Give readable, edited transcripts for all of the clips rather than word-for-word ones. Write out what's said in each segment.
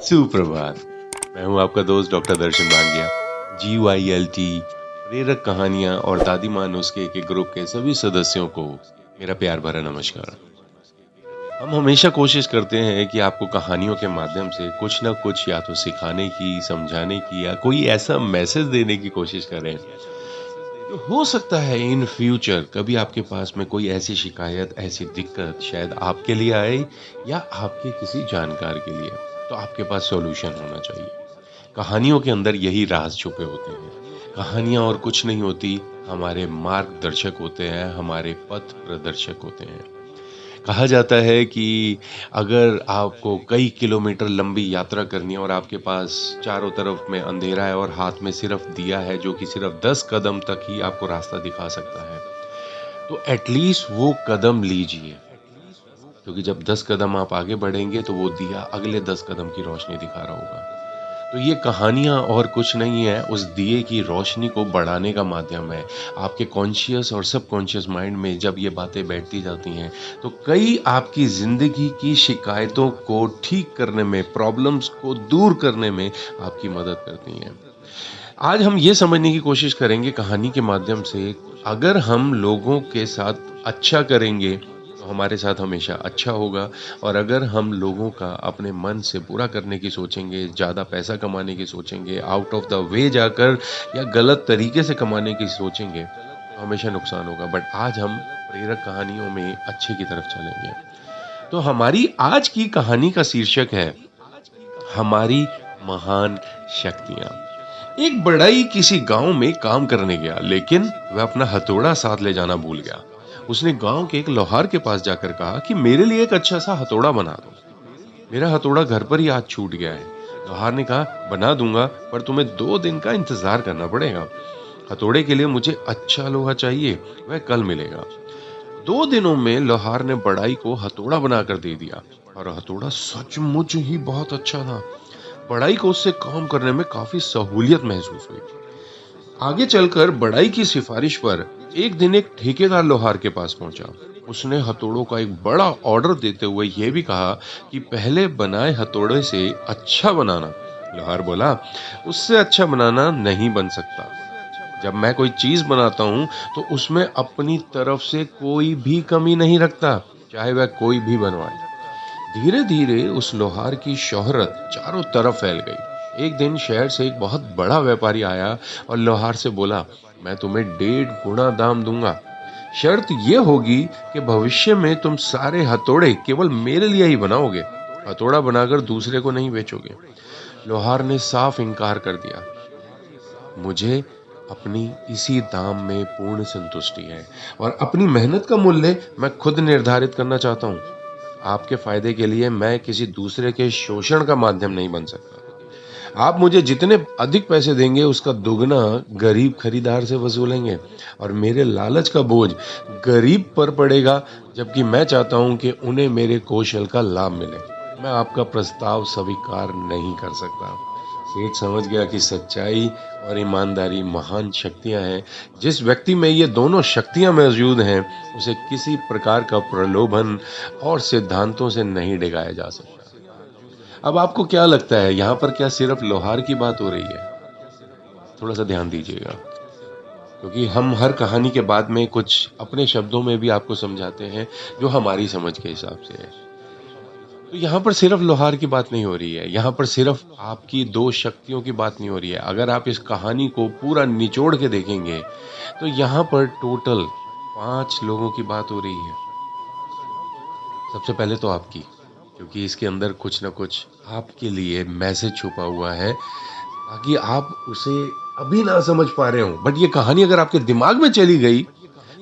सुप्रभात। मैं हूं आपका दोस्त डॉक्टर दर्शन मांगिया। GYLT प्रेरक कहानियां और दादी माँ नुस्खे के ग्रुप के सभी सदस्यों को मेरा प्यार भरा नमस्कार। हम हमेशा कोशिश करते हैं कि आपको कहानियों के माध्यम से कुछ ना कुछ या तो सिखाने की, समझाने की या कोई ऐसा मैसेज देने की कोशिश करें। तो हो सकता है इन फ्यूचर कभी आपके पास में कोई ऐसी शिकायत, ऐसी दिक्कत शायद आपके लिए आए या आपके किसी जानकार के लिए, तो आपके पास सॉल्यूशन होना चाहिए। कहानियों के अंदर यही राज छुपे होते हैं। कहानियाँ और कुछ नहीं होती, हमारे मार्गदर्शक होते हैं, हमारे पथ प्रदर्शक होते हैं। कहा जाता है कि अगर आपको कई किलोमीटर लंबी यात्रा करनी है और आपके पास चारों तरफ में अंधेरा है और हाथ में सिर्फ दिया है जो कि सिर्फ 10 कदम तक ही आपको रास्ता दिखा सकता है, तो एटलीस्ट वो कदम लीजिए। क्योंकि जब 10 कदम आप आगे बढ़ेंगे तो वो दिया अगले 10 कदम की रोशनी दिखा रहा होगा। तो ये कहानियाँ और कुछ नहीं है, उस दिए की रोशनी को बढ़ाने का माध्यम है। आपके कॉन्शियस और सबकॉन्शियस माइंड में जब ये बातें बैठती जाती हैं, तो कई आपकी ज़िंदगी की शिकायतों को ठीक करने में, प्रॉब्लम्स को दूर करने में आपकी मदद करती हैं। आज हम ये समझने की कोशिश करेंगे कहानी के माध्यम से, अगर हम लोगों के साथ अच्छा करेंगे, तो हमारे साथ हमेशा अच्छा होगा और अगर हम लोगों का अपने मन से बुरा करने की सोचेंगे, ज़्यादा पैसा कमाने की सोचेंगे, आउट ऑफ द वे जाकर या गलत तरीके से कमाने की सोचेंगे, तो हमेशा नुकसान होगा। बट आज हम प्रेरक कहानियों में अच्छे की तरफ चलेंगे। तो हमारी आज की कहानी का शीर्षक है, हमारी महान शक्तियाँ। एक बढ़ई किसी गांव में काम करने गया, लेकिन वह अपना हथौड़ा साथ ले जाना भूल गया। उसने गांव के एक लोहार के पास जाकर कहा कि मेरे लिए एक अच्छा सा हथौड़ा बना दो। मेरा हथौड़ा घर पर ही आज छूट गया है। लोहार ने कहा, बना दूंगा, पर तुम्हें 2 दिन का इंतजार करना पड़ेगा। हथौड़े के लिए मुझे अच्छा लोहा चाहिए, वह कल मिलेगा। 2 दिनों में लोहार ने बढ़ई को हथौड़ा बनाकर दे दिया और हथौड़ा सचमुच ही बहुत अच्छा था। बढ़ई को उससे काम करने में काफी सहूलियत महसूस हुई। आगे चलकर बढ़ई की सिफारिश पर एक दिन एक ठेकेदार लोहार के पास पहुंचा। उसने हथौड़ों का एक बड़ा ऑर्डर देते हुए यह भी कहा कि पहले बनाए हथौड़े से अच्छा बनाना। लोहार बोला, उससे अच्छा बनाना नहीं बन सकता। जब मैं कोई चीज बनाता हूँ तो उसमें अपनी तरफ से कोई भी कमी नहीं रखता, चाहे वह कोई भी बनवाए। धीरे धीरे उस लोहार की शोहरत चारों तरफ फैल गई। एक दिन शहर से एक बहुत बड़ा व्यापारी आया और लोहार से बोला, मैं तुम्हें 1.5 गुना दाम दूंगा। शर्त ये होगी कि भविष्य में तुम सारे हथौड़े केवल मेरे लिए ही बनाओगे, हथौड़ा बनाकर दूसरे को नहीं बेचोगे। लोहार ने साफ इनकार कर दिया। मुझे अपनी इसी दाम में पूर्ण संतुष्टि है और अपनी मेहनत का मूल्य मैं खुद निर्धारित करना चाहता हूँ। आपके फायदे के लिए मैं किसी दूसरे के शोषण का माध्यम नहीं बन सकता। आप मुझे जितने अधिक पैसे देंगे उसका दुगना गरीब खरीदार से वसूलेंगे और मेरे लालच का बोझ गरीब पर पड़ेगा, जबकि मैं चाहता हूं कि उन्हें मेरे कौशल का लाभ मिले। मैं आपका प्रस्ताव स्वीकार नहीं कर सकता। सेठ समझ गया कि सच्चाई और ईमानदारी महान शक्तियां हैं। जिस व्यक्ति में ये दोनों शक्तियां मौजूद हैं, उसे किसी प्रकार का प्रलोभन और सिद्धांतों से नहीं डिगाया जा सकता। अब आपको क्या लगता है, यहाँ पर क्या सिर्फ लोहार की बात हो रही है? थोड़ा सा ध्यान दीजिएगा, क्योंकि हम हर कहानी के बाद में कुछ अपने शब्दों में भी आपको समझाते हैं जो हमारी समझ के हिसाब से है। तो यहाँ पर सिर्फ लोहार की बात नहीं हो रही है, यहाँ पर सिर्फ आपकी 2 शक्तियों की बात नहीं हो रही है। अगर आप इस कहानी को पूरा निचोड़ के देखेंगे, तो यहाँ पर टोटल 5 लोगों की बात हो रही है। सबसे पहले तो आपकी, क्योंकि इसके अंदर कुछ ना कुछ आपके लिए मैसेज छुपा हुआ है, ताकि आप उसे अभी ना समझ पा रहे हो, बट ये कहानी अगर आपके दिमाग में चली गई,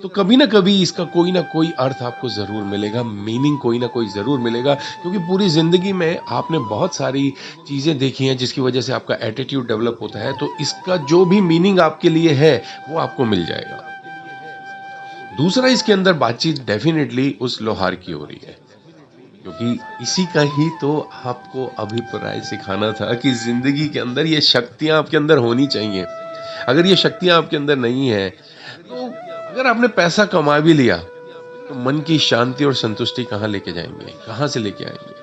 तो कभी ना कभी इसका कोई ना कोई अर्थ आपको ज़रूर मिलेगा, मीनिंग कोई ना कोई ज़रूर मिलेगा। क्योंकि पूरी ज़िंदगी में आपने बहुत सारी चीज़ें देखी हैं जिसकी वजह से आपका एटीट्यूड डेवलप होता है, तो इसका जो भी मीनिंग आपके लिए है, वो आपको मिल जाएगा। दूसरा, इसके अंदर बातचीत डेफिनेटली उस लोहार की हो रही है, क्योंकि इसी का ही तो आपको अभिप्राय सिखाना था कि ज़िंदगी के अंदर ये शक्तियाँ आपके अंदर होनी चाहिए। अगर ये शक्तियाँ आपके अंदर नहीं है, तो अगर आपने पैसा कमा भी लिया, तो मन की शांति और संतुष्टि कहाँ लेके जाएँगे? कहाँ से लेके आएँगे?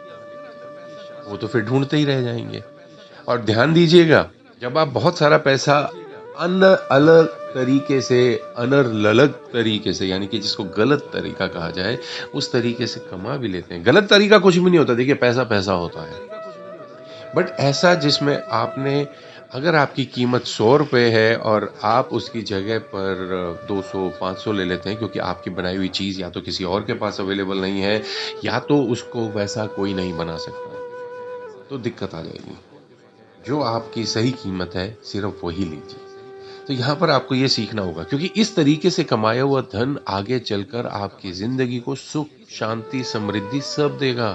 वो तो फिर ढूंढते ही रह जाएंगे। और ध्यान दीजिएगा, जब आप बहुत सारा पैसा अन अलग तरीके से, अनर्ललग तरीके से, यानी कि जिसको गलत तरीका कहा जाए, उस तरीके से कमा भी लेते हैं। गलत तरीका कुछ भी नहीं होता, देखिए पैसा पैसा होता है। बट ऐसा जिसमें आपने, अगर आपकी कीमत 100 रुपये है और आप उसकी जगह पर 200 500 ले लेते हैं, क्योंकि आपकी बनाई हुई चीज़ या तो किसी और के पास अवेलेबल नहीं है, या तो उसको वैसा कोई नहीं बना सकता, तो दिक्कत आ जाएगी। जो आपकी सही कीमत है सिर्फ वही लीजिए। तो यहाँ पर आपको ये सीखना होगा, क्योंकि इस तरीके से कमाया हुआ धन आगे चलकर आपकी ज़िंदगी को सुख, शांति, समृद्धि सब देगा।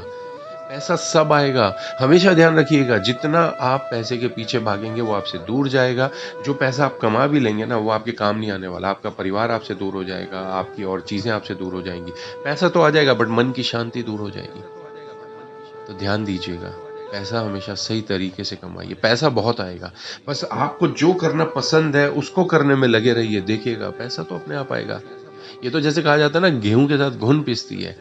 पैसा सब आएगा। हमेशा ध्यान रखिएगा, जितना आप पैसे के पीछे भागेंगे वो आपसे दूर जाएगा। जो पैसा आप कमा भी लेंगे ना, वो आपके काम नहीं आने वाला। आपका परिवार आपसे दूर हो जाएगा, आपकी और चीज़ें आपसे दूर हो जाएँगी। पैसा तो आ जाएगा बट मन की शांति दूर हो जाएगी। तो ध्यान दीजिएगा, पैसा हमेशा सही तरीके से कमाइए। पैसा बहुत आएगा, बस आपको जो करना पसंद है उसको करने में लगे रहिए, देखिएगा पैसा तो अपने आप आएगा। ये तो जैसे कहा जाता है ना, गेहूं के साथ घुन पिसती है।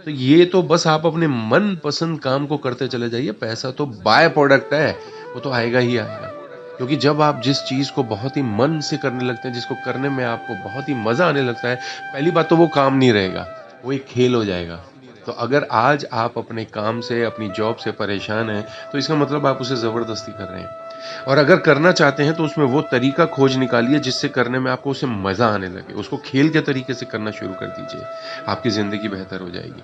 तो ये तो बस आप अपने मन पसंद काम को करते चले जाइए, पैसा तो बाय प्रोडक्ट है, वो तो आएगा ही आएगा। क्योंकि जब आप जिस चीज़ को बहुत ही मन से करने लगते हैं, जिसको करने में आपको बहुत ही मज़ा आने लगता है, पहली बात तो वो काम नहीं रहेगा, वो एक खेल हो जाएगा। तो अगर आज आप अपने काम से, अपनी जॉब से परेशान हैं, तो इसका मतलब आप उसे ज़बरदस्ती कर रहे हैं। और अगर करना चाहते हैं तो उसमें वो तरीका खोज निकालिए जिससे करने में आपको उसे मज़ा आने लगे। उसको खेल के तरीके से करना शुरू कर दीजिए, आपकी ज़िंदगी बेहतर हो जाएगी।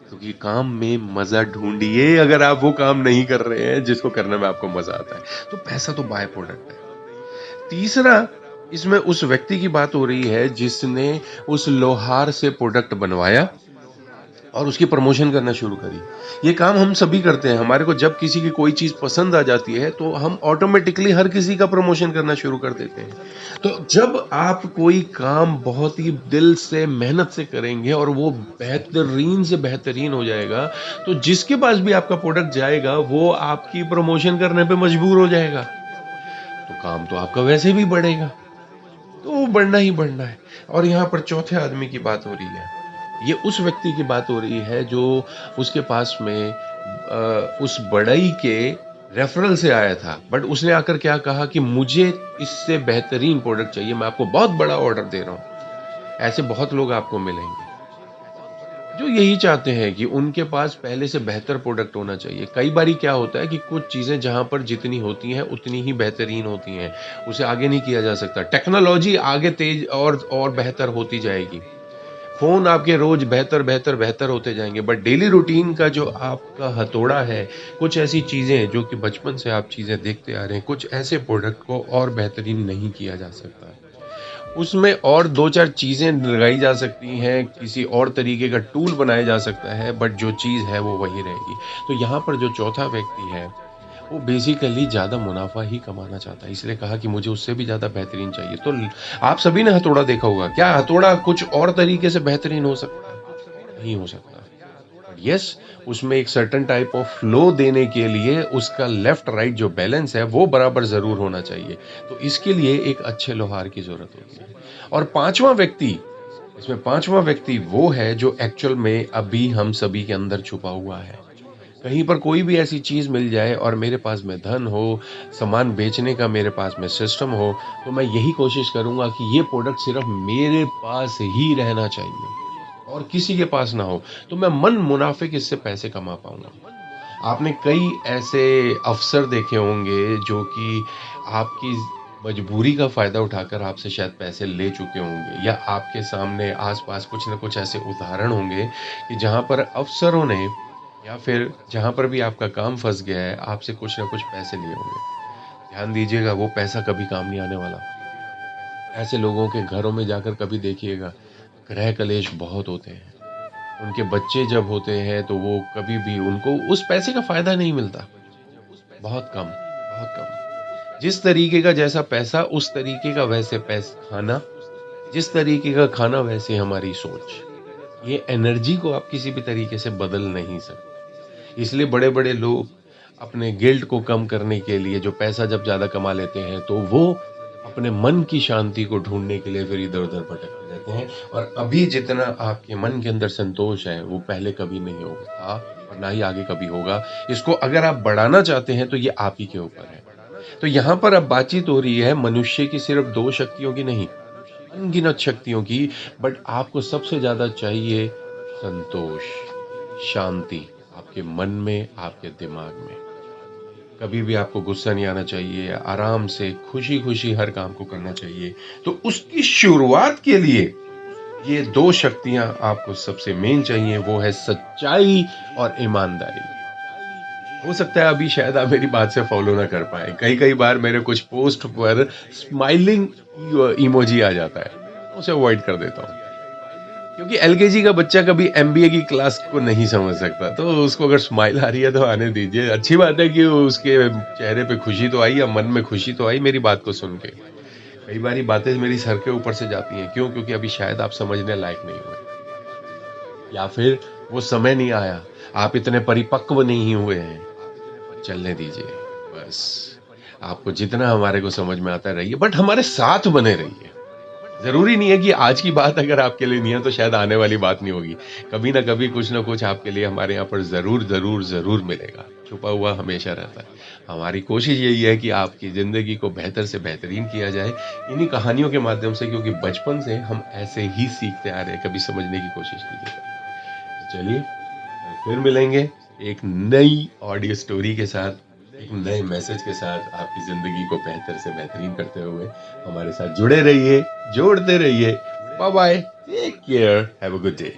क्योंकि काम में मज़ा ढूँढिए, अगर आप वो काम नहीं कर रहे हैं जिसको करने में आपको मज़ा आता है। तो पैसा तो बाय प्रोडक्ट है। तीसरा, इसमें उस व्यक्ति की बात हो रही है जिसने उस लोहार से प्रोडक्ट बनवाया और उसकी प्रमोशन करना शुरू करी। ये काम हम सभी करते हैं। हमारे को जब किसी की कोई चीज़ पसंद आ जाती है तो हम ऑटोमेटिकली हर किसी का प्रमोशन करना शुरू कर देते हैं। तो जब आप कोई काम बहुत ही दिल से, मेहनत से करेंगे और वो बेहतरीन से बेहतरीन हो जाएगा, तो जिसके पास भी आपका प्रोडक्ट जाएगा वो आपकी प्रमोशन करने पे मजबूर हो जाएगा। तो काम तो आपका वैसे भी बढ़ेगा। तो वो बढ़ना ही बढ़ना है। और यहाँ पर चौथे आदमी की बात हो रही है। ये उस व्यक्ति की बात हो रही है जो उसके पास में उस बढ़ई के रेफरल से आया था, बट उसने आकर क्या कहा कि मुझे इससे बेहतरीन प्रोडक्ट चाहिए, मैं आपको बहुत बड़ा ऑर्डर दे रहा हूँ। ऐसे बहुत लोग आपको मिलेंगे जो यही चाहते हैं कि उनके पास पहले से बेहतर प्रोडक्ट होना चाहिए। कई बारी क्या होता है कि कुछ चीज़ें जहाँ पर जितनी होती हैं उतनी ही बेहतरीन होती हैं, उसे आगे नहीं किया जा सकता। टेक्नोलॉजी आगे तेज और बेहतर होती जाएगी। फ़ोन आपके रोज़ बेहतर, बेहतर, बेहतर होते जाएँगे, बट डेली रूटीन का जो आपका हथौड़ा है, कुछ ऐसी चीज़ें जो कि बचपन से आप चीज़ें देखते आ रहे हैं, कुछ ऐसे प्रोडक्ट को और बेहतरीन नहीं किया जा सकता है। उसमें और 2-4 चीज़ें लगाई जा सकती हैं, किसी और तरीके का टूल बनाया जा सकता है, बट जो चीज़ है वो वही रहेगी। तो यहाँ पर जो चौथा व्यक्ति है, वो बेसिकली ज़्यादा मुनाफ़ा ही कमाना चाहता है, इसलिए कहा कि मुझे उससे भी ज़्यादा बेहतरीन चाहिए। तो आप सभी ने हथौड़ा देखा होगा, क्या हथौड़ा कुछ और तरीके से बेहतरीन हो सकता है? नहीं हो सकता। यस, उसमें एक सर्टेन टाइप ऑफ फ्लो देने के लिए उसका लेफ्ट राइट जो बैलेंस है वो बराबर ज़रूर होना चाहिए। तो इसके लिए एक अच्छे लोहार की ज़रूरत होती है। और पाँचवाँ व्यक्ति, इसमें पाँचवाँ व्यक्ति वो है जो एक्चुअल में अभी हम सभी के अंदर छुपा हुआ है। कहीं पर कोई भी ऐसी चीज़ मिल जाए और मेरे पास में धन हो, सामान बेचने का मेरे पास में सिस्टम हो, तो मैं यही कोशिश करूँगा कि ये प्रोडक्ट सिर्फ़ मेरे पास ही रहना चाहिए और किसी के पास ना हो, तो मैं मन मुनाफ़े के इससे पैसे कमा पाऊँगा। आपने कई ऐसे अफ़सर देखे होंगे जो कि आपकी मजबूरी का फ़ायदा उठाकर आपसे शायद पैसे ले चुके होंगे, या आपके सामने आस-पास कुछ न कुछ ऐसे उदाहरण होंगे कि जहाँ पर अफ़सरों ने, या फिर जहाँ पर भी आपका काम फँस गया है, आपसे कुछ न कुछ पैसे लिए होंगे। ध्यान दीजिएगा, वो पैसा कभी काम नहीं आने वाला। ऐसे लोगों के घरों में जाकर कभी देखिएगा, गृह कलेश बहुत होते हैं। उनके बच्चे जब होते हैं तो वो कभी भी, उनको उस पैसे का फ़ायदा नहीं मिलता। बहुत कम, बहुत कम। जिस तरीके का जैसा पैसा, उस तरीके का वैसे खाना, जिस तरीके का खाना वैसे हमारी सोच। ये एनर्जी को आप किसी भी तरीके से बदल नहीं सकते। इसलिए बड़े-बड़े लोग अपने गिल्ट को कम करने के लिए, जो पैसा जब ज़्यादा कमा लेते हैं, तो वो अपने मन की शांति को ढूँढने के लिए फिर इधर-उधर भटकते रहते हैं। और अभी जितना आपके मन के अंदर संतोष है, वो पहले कभी नहीं होगा था और ना ही आगे कभी होगा। इसको अगर आप बढ़ाना चाहते हैं तो ये आप ही के ऊपर है। तो यहाँ पर अब बातचीत हो रही है मनुष्य की सिर्फ 2 शक्तियों की नहीं, अनगिनत शक्तियों की, बट आपको सबसे ज़्यादा चाहिए संतोष, शांति आपके मन में, आपके दिमाग में। कभी भी आपको गुस्सा नहीं आना चाहिए, आराम से खुशी-खुशी हर काम को करना चाहिए। तो उसकी शुरुआत के लिए ये 2 शक्तियाँ आपको सबसे मेन चाहिए, वो है सच्चाई और ईमानदारी। हो सकता है अभी शायद आप मेरी बात से फॉलो ना कर पाएँ। कई-कई बार मेरे कुछ पोस्ट पर स्माइलिंग इमोजी आ जाता है, उसे अवॉइड कर देता हूँ। क्योंकि एलकेजी का बच्चा कभी एमबीए की क्लास को नहीं समझ सकता, तो उसको अगर स्माइल आ रही है तो आने दीजिए। अच्छी बात है कि उसके चेहरे पे खुशी तो आई या मन में खुशी तो आई मेरी बात को सुन के। कई बारी बातें मेरी सर के ऊपर से जाती हैं, क्यों? क्योंकि अभी शायद आप समझने लायक नहीं हुए या फिर वो समय नहीं आया, आप इतने परिपक्व नहीं हुए हैं। चलने दीजिए, बस। आपको जितना हमारे को समझ में आता है रहिए, बट हमारे साथ बने रहिए। ज़रूरी नहीं है कि आज की बात अगर आपके लिए नहीं है तो शायद आने वाली बात नहीं होगी। कभी न कभी कुछ न कुछ आपके लिए हमारे यहाँ पर ज़रूर, ज़रूर, ज़रूर मिलेगा। छुपा हुआ हमेशा रहता है। हमारी कोशिश यही है कि आपकी ज़िंदगी को बेहतर से बेहतरीन किया जाए, इन्हीं कहानियों के माध्यम से, क्योंकि बचपन से हम ऐसे ही सीखते आ रहे हैं, कभी समझने की कोशिश नहीं की। तो चलिए, फिर मिलेंगे एक नई ऑडियो स्टोरी के साथ, एक नए मैसेज के साथ, आपकी ज़िंदगी को बेहतर से बेहतरीन करते हुए। हमारे साथ जुड़े रहिए, जोड़ते रहिए। Bye bye, take care, have a good day.